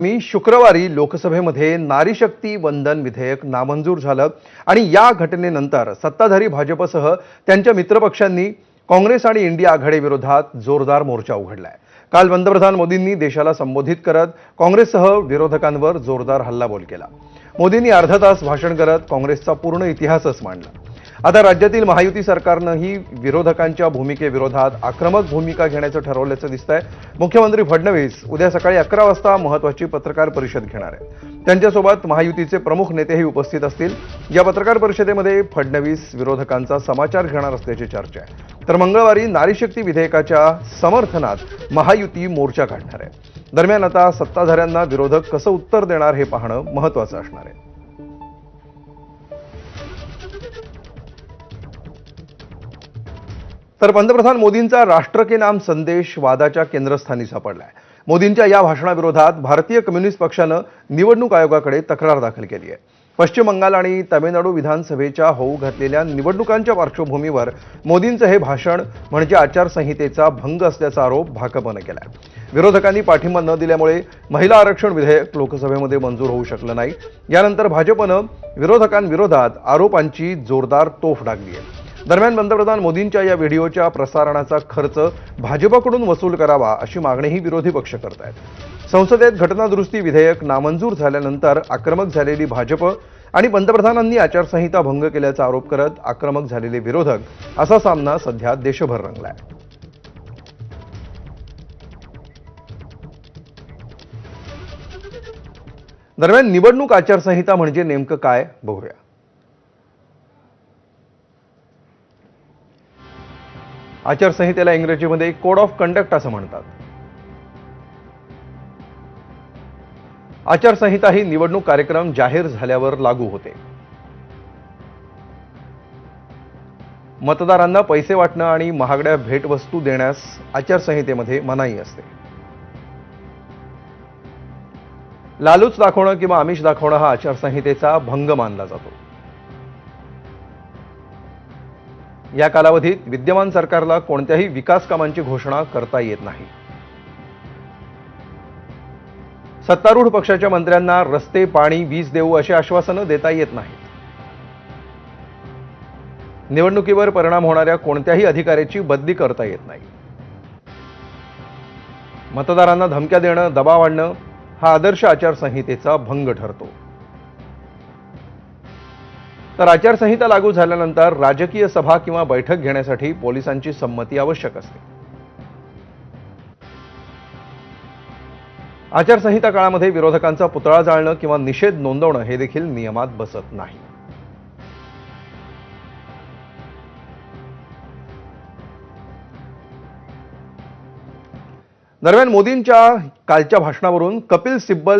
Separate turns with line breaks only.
मी शुक्रवारी लोकसभेमध्ये नारी शक्ती वंदन विधेयक नामंजूर झालं आणि या घटनेनंतर सत्ताधारी भाजपसह त्यांच्या मित्रपक्षांनी काँग्रेस आणि इंडिया आघाडीविरोधात जोरदार मोर्चा उघडलाय। काल पंतप्रधान मोदींनी देशाला संबोधित करत काँग्रेससह विरोधकांवर जोरदार हल्लाबोल केला। मोदींनी अर्धा तास भाषण करत काँग्रेसचा पूर्ण इतिहासच मांडला। आता राज्यातील महायुती सरकारनंही विरोधकांच्या भूमिकेविरोधात आक्रमक भूमिका घेण्याचं ठरवल्याचं दिसतंय। मुख्यमंत्री फडणवीस उद्या सकाळी 11 वाजता महत्त्वाची पत्रकार परिषद घेणार आहेत। त्यांच्यासोबत महायुतीचे प्रमुख नेतेही उपस्थित असतील। या पत्रकार परिषदेमध्ये फडणवीस विरोधकांचा समाचार घेणार असल्याची चर्चा आहे। तर मंगळवारी नारी शक्ती विधेयकाच्या समर्थनात महायुती मोर्चा काढणार आहे। दरम्यान आता सत्ताधाऱ्यांना विरोधक कसं उत्तर देणार हे पाहणं महत्त्वाचं असणार आहे। तर पंतप्रधान मोदींचा राष्ट्र के नाम संदेश वादाच्या केंद्रस्थानी सापडलाय। मोदींच्या या भाषणाविरोधात भारतीय कम्युनिस्ट पक्षानं निवडणूक आयोगाकडे तक्रार दाखल केली आहे। पश्चिम बंगाल आणि तामिळनाडू विधानसभेच्या होऊ घातलेल्या निवडणुकांच्या पार्श्वभूमीवर मोदींचं हे भाषण म्हणजे आचारसंहितेचा भंग असल्याचा आरोप भाकपनं केलाय। विरोधकांनी पाठिंबा न दिल्यामुळे महिला आरक्षण विधेयक लोकसभेमध्ये मंजूर होऊ शकलं नाही। यानंतर भाजपनं विरोधकांविरोधात आरोपांची जोरदार तोफ डागली आहे। दरम्यान पंतप्रधान मोदींच्या या व्हिडिओच्या प्रसारणाचा खर्च भाजपकडून वसूल करावा अशी मागणीही विरोधी पक्ष करत आहेत। संसदेत घटना दुरुस्ती विधेयक नामंजूर झाल्यानंतर आक्रमक झालेली भाजप आणि पंतप्रधानांनी आचारसंहिता भंग केल्याचा आरोप करत आक्रमक झालेले विरोधक असा सामना सध्या देशभर रंगलाय। दरम्यान निवडणूक आचारसंहिता म्हणजे नेमकं काय बघूया। आचारसंहितेला इंग्रजीमध्ये कोड ऑफ कंडक्ट असं म्हणतात। आचारसंहिता ही निवडणूक कार्यक्रम जाहीर झाल्यावर लागू होते। मतदारांना पैसे वाटणं आणि महागड्या भेटवस्तू देण्यास आचारसंहितेमध्ये मनाई असते। लालूच दाखवणं किंवा आमिष दाखवणं हा आचारसंहितेचा भंग मानला जातो। या कालावधीत विद्यमान सरकारला कोणत्याही विकास कामांची घोषणा करता येत नाही। सत्तारूढ पक्षाच्या मंत्र्यांना रस्ते, पाणी, वीज देऊ अशी आश्वासनं देता येत नाहीत। निवडणुकीवर परिणाम होणाऱ्या कोणत्याही अधिकाऱ्याची बदली करता येत नाही। मतदारांना धमक्या देणं, दबाव आणणं हा आदर्श आचारसंहितेचा भंग ठरतो। तर आचारसंहिता लागू झाल्यानंतर राजकीय सभा किंवा बैठक घेण्यासाठी पोलिसांची संमती आवश्यक असते। आचारसंहिता काळामध्ये विरोधकांचा पुतळा जाळणं किंवा निषेध नोंदवणं हे देखील नियमात बसत नाही। दरम्यान मोदींच्या कालच्या भाषणावरून कपिल सिब्बल